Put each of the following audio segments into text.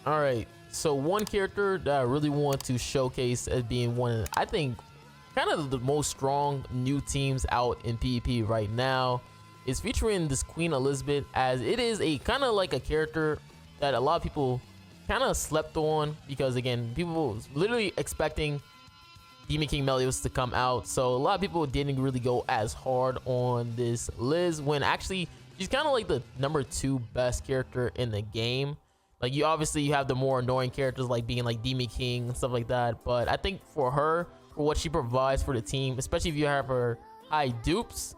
All right, so one character that I really want to showcase as being one of, I think, kind of the most strong new teams out in PvP right now is featuring this Queen Elizabeth, as it is a kind of like a character that a lot of people kind of slept on, because again, people was literally expecting Demon King Melios to come out, so a lot of people didn't really go as hard on this Liz, when actually she's kind of like the #2 best character in the game. Like, you obviously you have the more annoying characters like being like Demon King and stuff like that, but I think for her, for what she provides for the team, especially if you have her high dupes,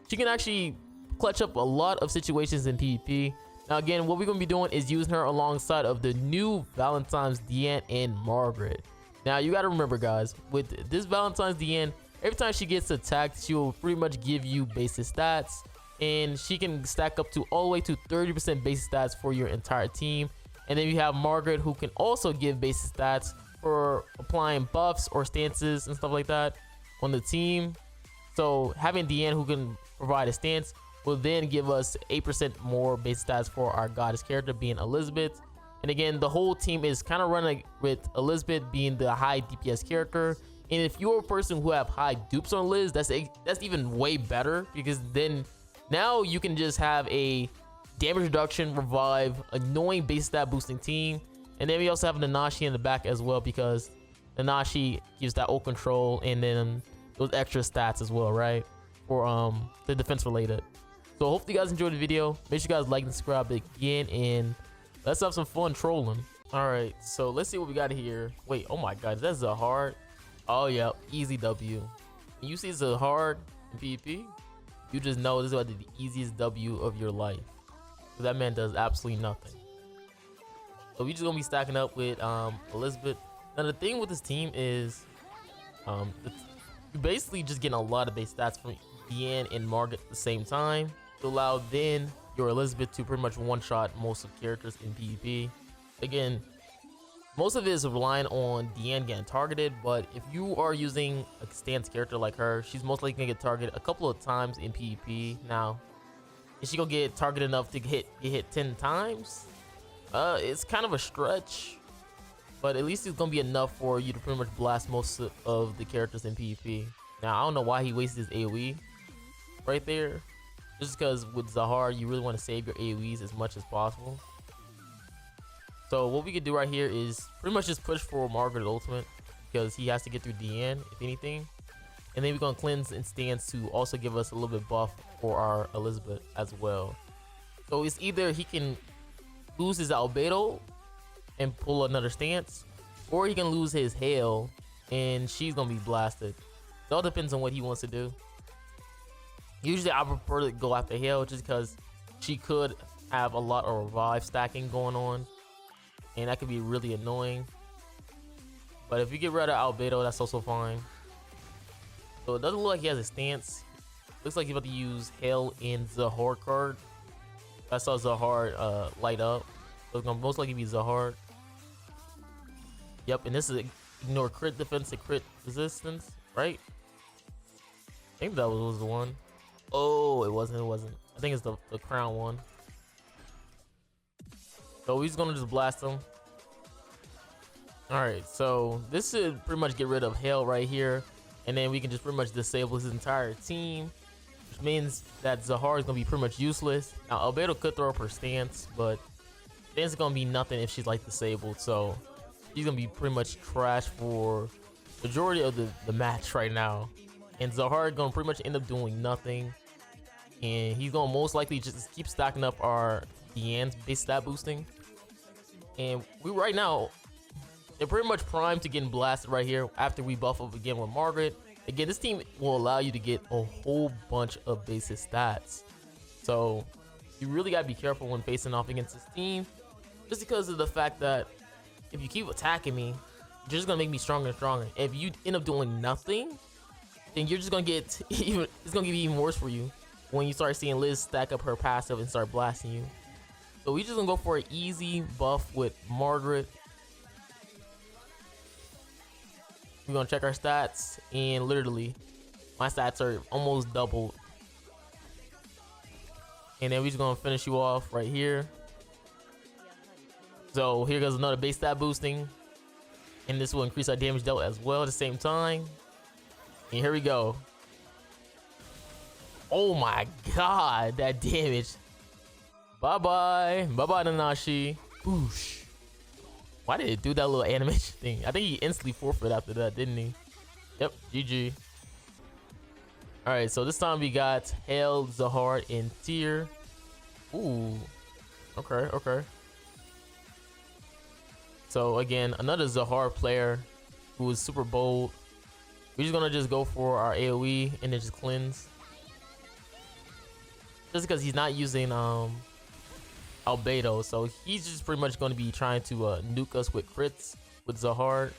she can actually clutch up a lot of situations in PvP. Now again, what we're going to be doing is using her alongside of the new Valentine's DIANE and Margaret. Now you got to remember, guys, with this Valentine's DIANE, every time she gets attacked, she will pretty much give you basic stats, and she can stack up to all the way to 30% basic stats for your entire team. And then you have Margaret, who can also give basic stats for applying buffs or stances and stuff like that on the team. So having DIANE, who can provide a stance, will then give us 8% more base stats for our goddess character, being Elizabeth. And again, the whole team is kind of running with Elizabeth being the high DPS character. And if you're a person who have high dupes on Liz, that's even way better, because then now you can just have a damage reduction, revive, annoying base stat boosting team. And then we also have Nanashi in the back as well, because Nanashi gives that ult control and then those extra stats as well, right? For the defense related. So hopefully you guys enjoyed the video. Make sure you guys like and subscribe again, and let's have some fun trolling. All right, so let's see what we got here. Wait, oh my god, that's a hard. Oh yeah, easy W. When you see Zahard in PvP, you just know this is the easiest W of your life. That man does absolutely nothing. So we just gonna be stacking up with Elizabeth. Now the thing with this team is you're basically just getting a lot of base stats from DIANE and Margaret at the same time to allow then your Elizabeth to pretty much one-shot most of characters in PvP. Again, most of it is relying on DIANE getting targeted, but if you are using a stance character like her, she's most likely gonna get targeted a couple of times in PvP. Now, is she gonna get targeted enough to get hit 10 times? It's kind of a stretch, but at least it's gonna be enough for you to pretty much blast most of the characters in PvP. Now I don't know why he wasted his AoE right there, just because with Zahar you really want to save your AoEs as much as possible. So what we could do right here is pretty much just push for Margaret ultimate, because he has to get through DIANE if anything. And then we're gonna cleanse and stance to also give us a little bit buff for our Elizabeth as well. So it's either he can lose his albedo and pull another stance, or he can lose his hail and she's gonna be blasted. It all depends on what he wants to do. Usually I prefer to go after hail, just because she could have a lot of revive stacking going on, and that could be really annoying. But if you get rid of albedo, that's also fine. So it doesn't look like he has a stance. Looks like he's about to use Hail in Zahar card. I saw Zahar light up. So it's gonna most likely be Zahar. Yep, and this is ignore crit defense and crit resistance, right? I think that was the one. Oh, it wasn't. I think it's the crown one. So we're just gonna just blast him. Alright, so this should pretty much get rid of Hail right here. And then we can just pretty much disable his entire team, which means that Zahar is gonna be pretty much useless. Now Albedo could throw up her stance, but stance is gonna be nothing if she's like disabled, so she's gonna be pretty much trash for majority of the match right now. And Zahar gonna pretty much end up doing nothing, and he's gonna most likely just keep stacking up our DIANE's base stat boosting. And we right now, they're pretty much primed to getting blasted right here after we buff up again with Margaret. Again, this team will allow you to get a whole bunch of basic stats. So you really gotta be careful when facing off against this team, just because of the fact that if you keep attacking me, you're just gonna make me stronger and stronger. If you end up doing nothing, then you're just gonna get even, it's gonna get even worse for you when you start seeing Liz stack up her passive and start blasting you. So we just gonna go for an easy buff with Margaret. We're gonna check our stats, and literally my stats are almost doubled. And then we're just gonna finish you off right here. So here goes another base stat boosting, and this will increase our damage dealt as well at the same time. And here we go. Oh my god, that damage. Bye-bye. Bye-bye, Nanashi. Boosh. Why did it do that little animation thing? I think he instantly forfeit after that, didn't he? Yep, GG. Alright, so this time we got Hail, Zahar, and Tyr. Ooh. Okay. So again, another Zahar player who is super bold. We're just gonna go for our AoE and then just cleanse. Just because he's not using Albedo, so he's just pretty much going to be trying to nuke us with crits with Zahar.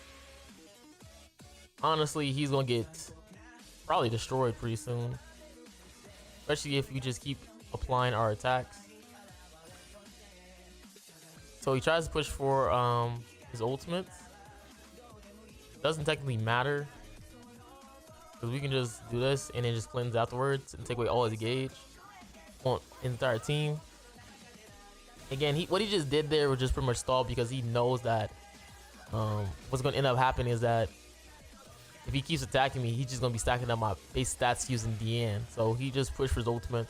Honestly, he's going to get probably destroyed pretty soon, especially if we just keep applying our attacks. So he tries to push for his ultimate. Doesn't technically matter because we can just do this and then just cleanse afterwards and take away all his gauge on the entire team. Again, what he just did there was just pretty much stall because he knows that what's going to end up happening is that if he keeps attacking me, he's just going to be stacking up my base stats using DIANE. So he just pushed for his ultimate,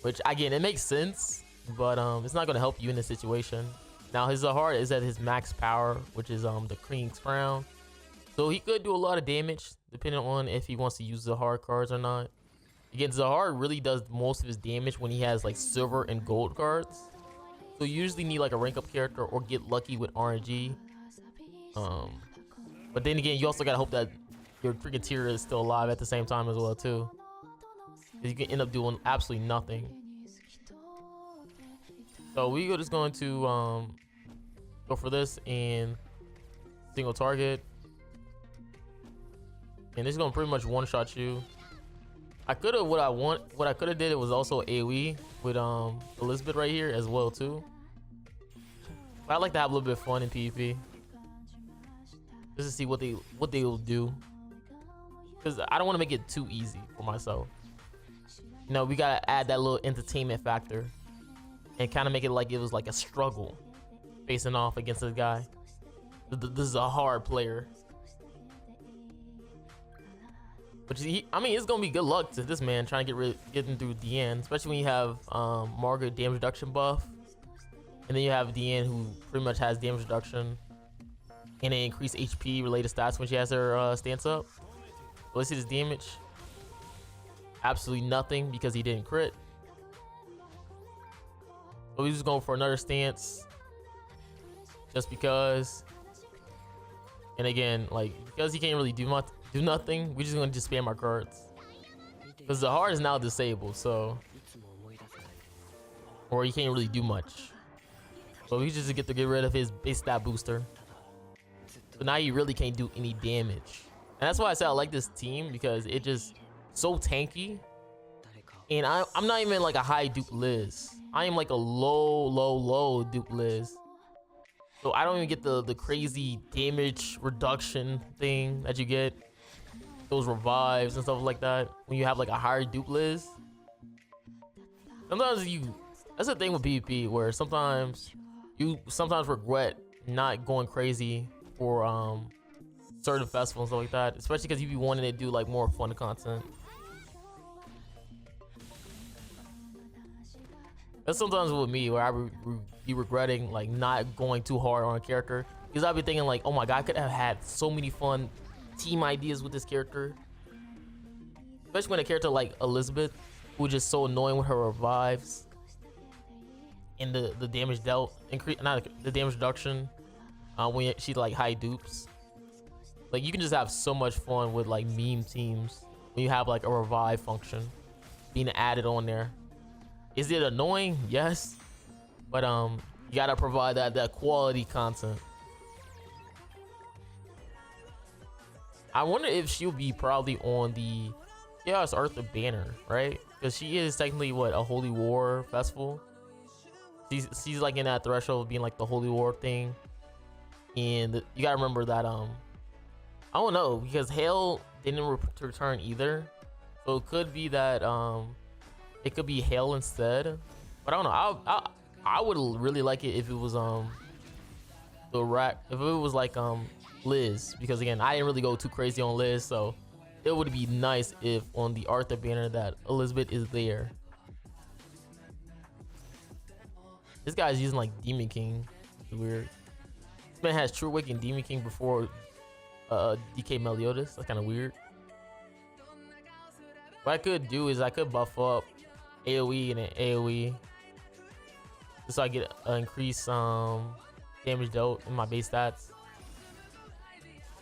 which again, it makes sense, but it's not going to help you in this situation. Now his Zahar is at his max power, which is the King's Crown, so he could do a lot of damage depending on if he wants to use Zahar cards or not. Again, Zahar really does most of his damage when he has like silver and gold cards. So you usually need like a rank up character or get lucky with RNG. But then again, you also gotta hope that your freaking Tyr is still alive at the same time as well too. Cause you can end up doing absolutely nothing. So we are just going to go for this and single target. And this is gonna pretty much one shot you. I could have what I could have did it was also AoE with Elizabeth right here as well too. But I like to have a little bit of fun in PvP just to see what they will do, because I don't want to make it too easy for myself. You know, we gotta add that little entertainment factor and kind of make it like it was like a struggle facing off against this guy. This is a hard player. But I mean, it's gonna be good luck to this man trying to get him through DIANE, especially when you have Margaret damage reduction buff, and then you have DIANE who pretty much has damage reduction and an increased HP related stats when she has her stance up. Well, let's see this damage. Absolutely nothing because he didn't crit. So he's just going for another stance just because. And again, like, because he can't really do nothing, we're just gonna just spam our cards. Because the heart is now disabled, so, or he can't really do much. So we just get to get rid of his base stat booster. So now you really can't do any damage. And that's why I said I like this team, because it just so tanky. And I'm not even like a high Duke Liz. I am like a low Duke Liz. So I don't even get the crazy damage reduction thing that you get. Those revives and stuff like that when you have like a higher Duke Liz. Sometimes that's the thing with PvP, where sometimes you regret not going crazy for certain festivals and stuff like that, especially because you be wanting to do like more fun content. That's sometimes with me, where I be regretting like not going too hard on a character, because I'll be thinking like, oh my god, I could have had so many fun team ideas with this character. Especially when a character like Elizabeth, who's just so annoying with her revives and the damage dealt, not the damage reduction when she like high dupes. Like, you can just have so much fun with like meme teams when you have like a revive function being added on there. Is it annoying? Yes, but you gotta provide that quality content. I wonder if she'll be probably on the Chaos Arthur banner, right? Because she is technically what, a Holy War festival. She's like in that threshold of being like the Holy War thing, and you gotta remember that I don't know, because Hail didn't return either, so it could be that it could be Hail instead. But I don't know. I would really like it if it was the rack. If it was like Liz, because again, I didn't really go too crazy on Liz, so it would be nice if on the Arthur banner that Elizabeth is there. This guy's using like Demon King. It's weird. This man has True Wake and Demon King before DK Meliodas. That's kind of weird. What I could do is I could buff up AoE and then AoE, just so I get increase damage dealt in my base stats.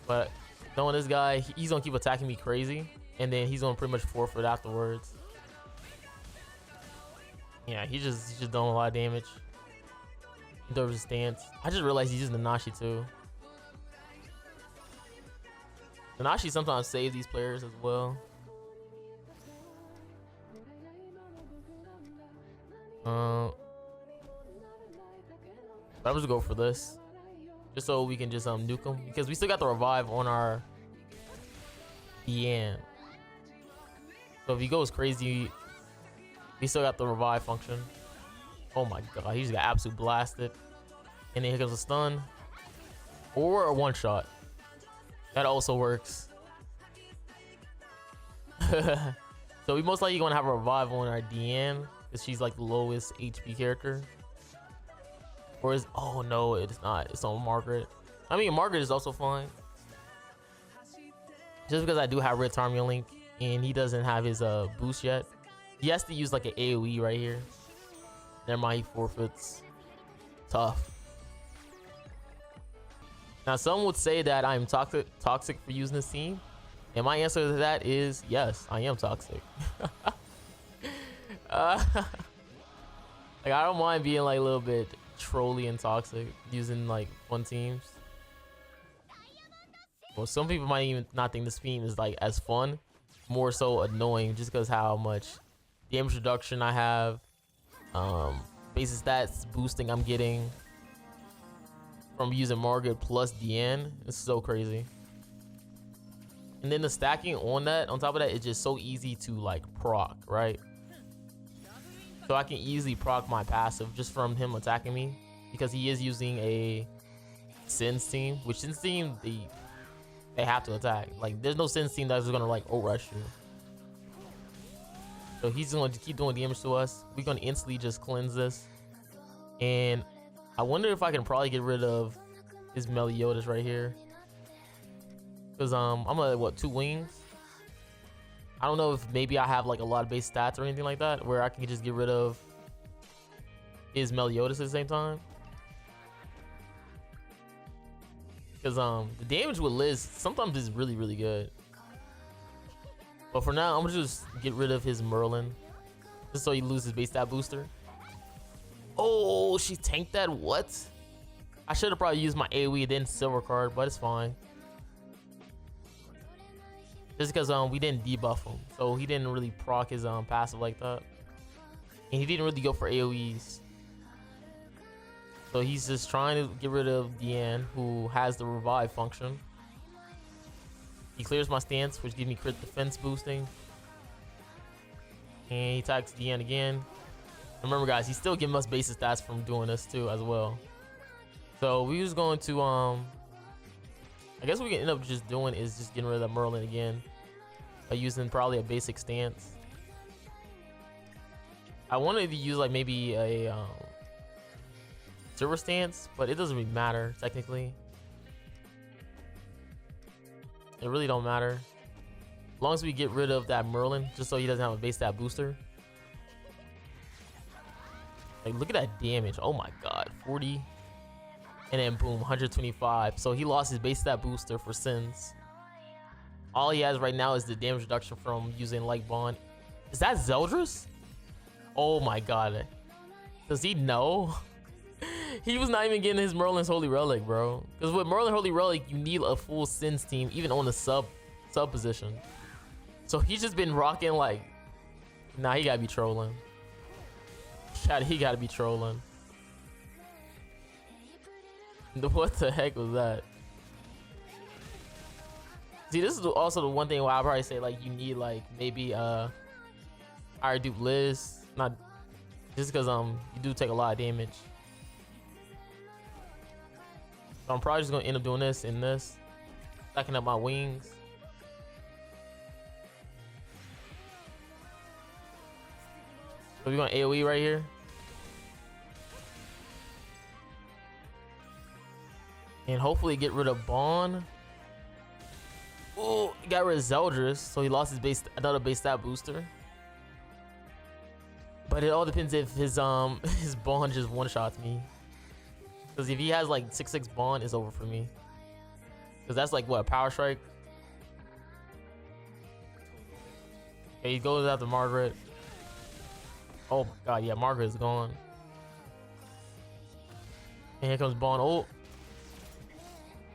But knowing this guy, he's gonna keep attacking me crazy, and then he's gonna pretty much forfeit afterwards. Yeah, he's just doing a lot of damage. He does his stance. I just realized he's using Nanashi too. Nanashi sometimes saves these players as well. But I'm just gonna go for this, just so we can just nuke him, because we still got the revive on our DIANE. So if he goes crazy, we still got the revive function. Oh my god, he just got absolute blasted. And then here comes a stun or a one shot. That also works. So we most likely gonna have a revive on our DIANE, because she's like the lowest HP character. Or is, oh no, it's not. It's on Margaret. I mean, Margaret is also fine. Just because I do have Red Tarmian Link and he doesn't have his boost yet. He has to use like an AoE right here. Never mind, he forfeits. Tough. Now, some would say that I'm toxic for using this team. And my answer to that is yes, I am toxic. Like, I don't mind being like a little bit trolly and toxic using like fun teams. Well, some people might even not think this team is like as fun, more so annoying, just because how much damage reduction I have, basic stats boosting I'm getting from using Margaret plus DIANE. It's so crazy. And then the stacking on that, on top of that, is just so easy to like proc, right? So I can easily proc my passive just from him attacking me, because he is using a Sins team, which Sins team, they have to attack. Like, there's no Sins team that's gonna like rush you. So he's gonna keep doing damage to us. We're gonna instantly just cleanse this. And I wonder if I can probably get rid of his Meliodas right here, because I'm gonna what, 2 wings. I don't know if maybe I have like a lot of base stats or anything like that where I can just get rid of his Meliodas at the same time. Because the damage with Liz sometimes is really, really good. But for now, I'm gonna just get rid of his Merlin, just so he loses base stat booster. Oh, she tanked that? What? I should have probably used my AoE then silver card, but it's fine. Just because we didn't debuff him, so he didn't really proc his passive like that, and he didn't really go for AoEs. So he's just trying to get rid of DIANE, who has the revive function. He clears my stance, which gives me crit defense boosting, and he attacks DIANE again. Remember, guys, he's still giving us basic stats from doing this too as well. So we was going to I guess what we can end up just doing is just getting rid of that Merlin again by using probably a basic stance. I wanted to use like maybe a silver stance, but it doesn't really matter technically. It really don't matter as long as we get rid of that Merlin, just so he doesn't have a base stat booster. Like, look at that damage. Oh my god, 40. And then boom, 125. So he lost his base stat booster for Sins. All he has right now is the damage reduction from using Light Bond. Is that Zeldris? Oh my god. Does he know? He was not even getting his Merlin's Holy Relic, bro. Because with Merlin Holy Relic, you need a full Sins team, even on the sub position. So he's just been rocking like, nah, he gotta be trolling. He gotta be trolling. What the heck was that? See, this is also the one thing where I'll probably say like you need like maybe higher dupe Liz, not just because you do take a lot of damage. So I'm probably just gonna end up doing this and this, stacking up my wings. So we're gonna AoE right here. And hopefully get rid of Bond. Oh, got rid of Zeldris, so he lost his base, another base stat booster. But it all depends if his his Bond just one-shots me. Because if he has like 6/6 Bond, it's over for me. Because that's like what, Power Strike? Okay, he goes after Margaret. Oh my god, yeah, Margaret is gone. And here comes Bond. Oh.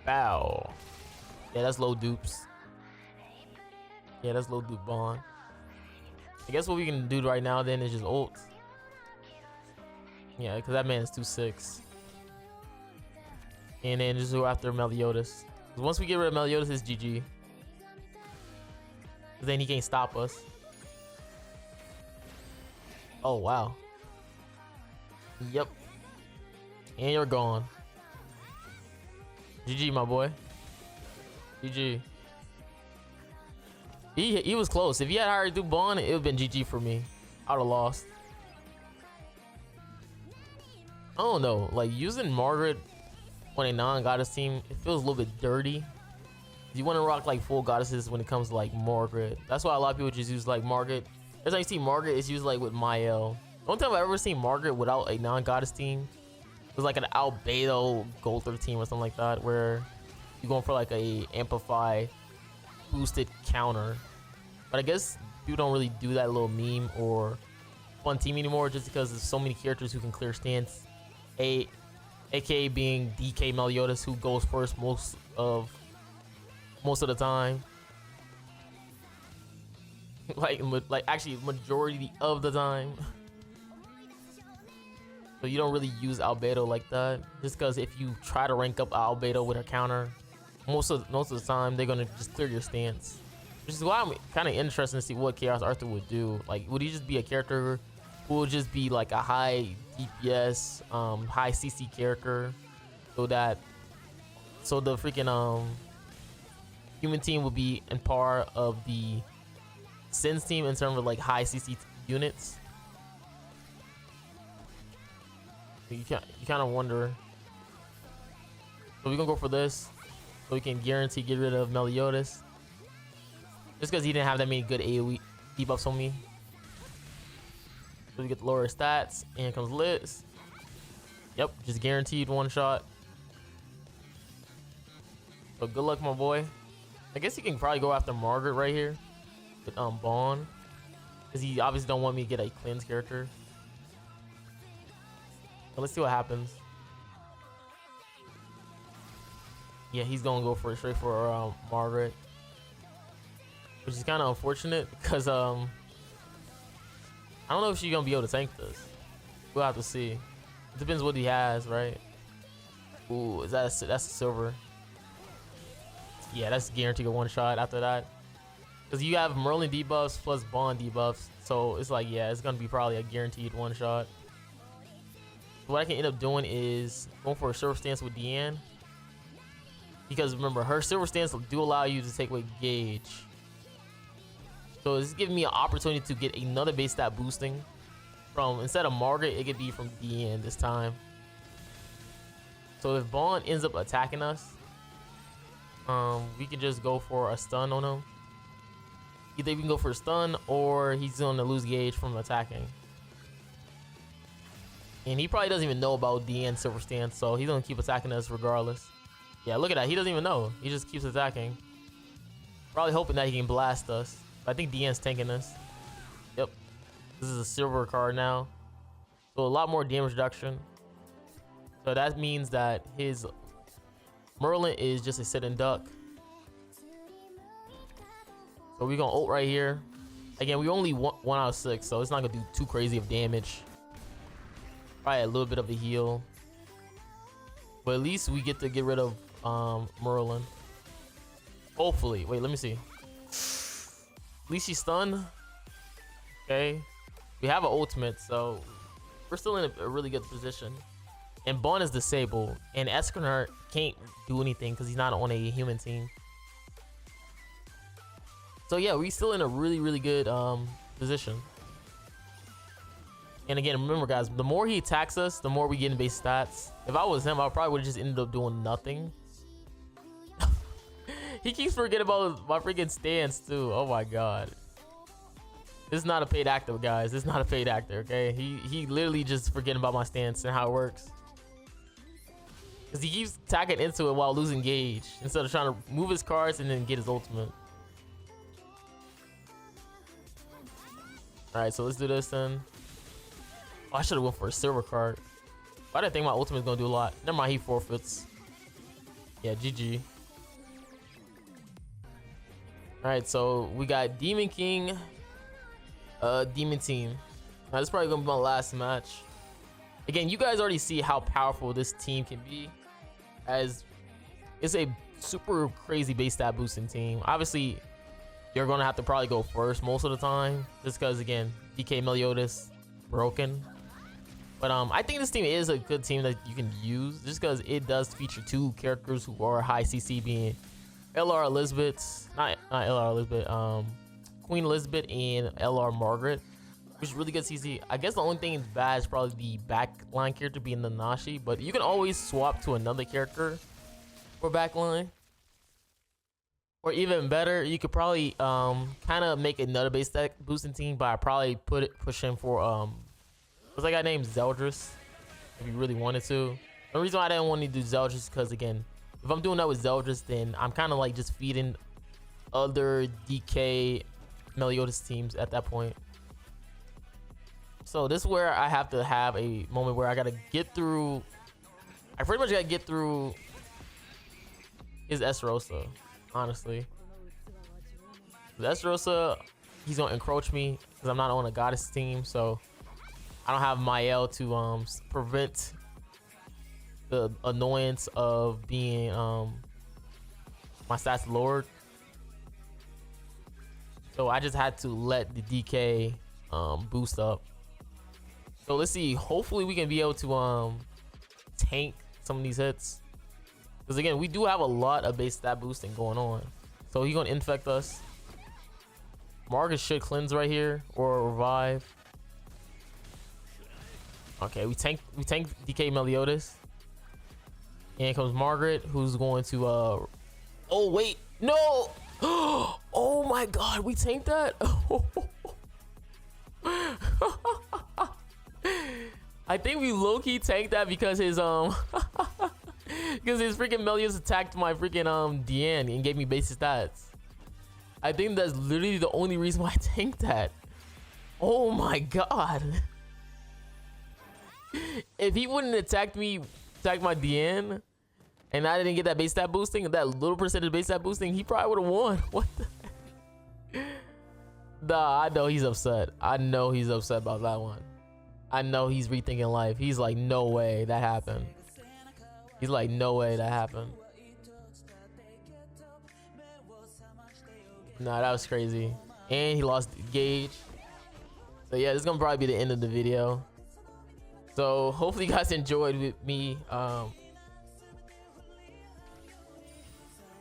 Bow. Yeah, that's low dupes. Yeah, that's low dupe Bond. I guess what we can do right now then is just ult. Yeah, because that man is 2/6. And then just go after Meliodas. Once we get rid of Meliodas, it's GG. Then he can't stop us. Oh, wow. Yep. And you're gone. GG, my boy. GG. He was close. If he had hired Duke Bond, it would have been GG for me. I would have lost. I don't know. Like, using Margaret on a non-goddess team, it feels a little bit dirty. You want to rock like full goddesses when it comes to like Margaret. That's why a lot of people just use like Margaret. Every time you see Margaret, it's used like with Mael. The only time I've ever seen Margaret without a non-goddess team was like an Albedo Golder team or something like that, where you're going for like a amplify boosted counter. But I guess people don't really do that little meme or fun team anymore, just because there's so many characters who can clear stance. AKA being DK Meliodas, who goes first most of the time. like actually majority of the time. So you don't really use Albedo like that, just because if you try to rank up Albedo with a counter, most of the time they're gonna just clear your stance. Which is why I'm kind of interested to see what Chaos Arthur would do. Like, would he just be a character who would just be like a high DPS, high CC character, so the freaking human team would be in par of the Sins team in terms of like high CC units? You kind of wonder. So we're gonna go for this, so we can guarantee get rid of Meliodas, just because he didn't have that many good AoE debuffs on me. So we get the lower stats, and here comes Liz. Yep, just guaranteed one shot. So good luck, my boy. I guess he can probably go after Margaret right here with Bond, because he obviously don't want me to get a cleanse character. So let's see what happens. Yeah, he's gonna go for straight for Margaret, which is kind of unfortunate because I don't know if she's gonna be able to tank this. We'll have to see. It depends what he has, right? Ooh, that's a silver. Yeah, that's guaranteed a one shot after that, because you have Merlin debuffs plus Bond debuffs, so it's like, yeah, it's gonna be probably a guaranteed one shot. What I can end up doing is going for a silver stance with DIANE, because remember, her silver stance do allow you to take away gauge. So it's giving me an opportunity to get another base stat boosting from, instead of Margaret, it could be from DIANE this time. So if Bond ends up attacking us, we can just go for a stun on him. Either we can go for a stun, or he's gonna lose gauge from attacking. And he probably doesn't even know about DIANE silver stance, so he's gonna keep attacking us regardless. Yeah, look at that. He doesn't even know. He just keeps attacking. Probably hoping that he can blast us. But I think DIANE's tanking us. Yep. This is a silver card now, so a lot more damage reduction. So that means that his Merlin is just a sitting duck. So we're gonna ult right here. Again, we only 1 out of 6, so it's not gonna do too crazy of damage. Probably a little bit of a heal, but at least we get to get rid of Merlin. Hopefully. Wait, let me see. At least she's stunned. Okay, we have an ultimate, so we're still in a really good position. and Bond is disabled, and Esquire can't do anything because he's not on a human team. So yeah, we still in a really good position. And again, remember guys, the more he attacks us, the more we get in base stats. If I was him, I probably would have just ended up doing nothing. He keeps forgetting about my freaking stance too. Oh my god. This is not a paid actor, guys. This is not a paid actor, okay? He literally just forgetting about my stance and how it works. Because he keeps attacking into it while losing gauge instead of trying to move his cards and then get his ultimate. Alright, so let's do this then. Oh, I should have went for a silver card. Why did I think my ultimate is going to do a lot? Never mind, he forfeits. Yeah, GG. Alright, so we got Demon King, Demon Team. Now, this is probably going to be my last match. Again, you guys already see how powerful this team can be, as it's a super crazy base stat boosting team. Obviously, you're going to have to probably go first most of the time, just because, again, DK Meliodas broken. But I think this team is a good team that you can use, just because it does feature two characters who are high CC, being LR Elizabeth, not LR Elizabeth, Queen Elizabeth and LR Margaret, which is really good CC. I guess the only thing bad is probably the backline character being the Nanashi, but you can always swap to another character for backline. Or even better, you could probably kind of make another base stat boosting team by probably push in for what's that guy named Zeldris, if you really wanted to. The reason why I didn't want to do Zeldris is because, again, if I'm doing that with Zeldris, then I'm kind of like just feeding other DK Meliodas teams at that point. So this is where I have to have a moment where I gotta get through. I pretty much gotta get through his Esterosa, honestly. The Esterosa, he's gonna encroach me because I'm not on a goddess team, so I don't have Mael to prevent the annoyance of being my stats lowered. So I just had to let the DK boost up. So let's see, hopefully we can be able to tank some of these hits, because again, we do have a lot of base stat boosting going on. So he's gonna infect us. Margaret should cleanse right here or revive. Okay, we tank DK Meliodas. And comes Margaret, who's going to oh wait, no. Oh my god, we tanked that. I think we low-key tanked that because his because his freaking Meliodas attacked my freaking DIANE and gave me basic stats. I think that's literally the only reason why I tanked that. Oh my god. If he wouldn't attack my DIANE and I didn't get that base stat boosting, that little percentage base stat boosting, he probably would have won. What the? Nah, I know he's upset. I know he's upset about that one. I know he's rethinking life. He's like, no way that happened. He's like, no way that happened. Nah, that was crazy. And he lost gauge. So yeah, this is gonna probably be the end of the video. So hopefully you guys enjoyed with me. All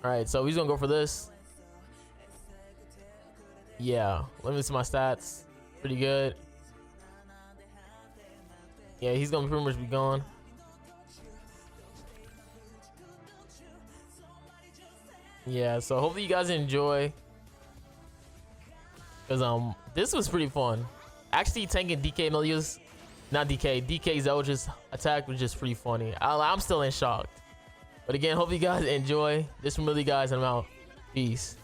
right, so he's gonna go for this. Yeah, let me see my stats. Pretty good. Yeah, he's gonna pretty much be gone. Yeah, so hopefully you guys enjoy, because this was pretty fun. Actually tanking DK Meliodas, not DK Zeldris attack was just pretty funny. I'm still in shock. But again, hope you guys enjoy. This from Marilli, guys, and I'm out. Peace.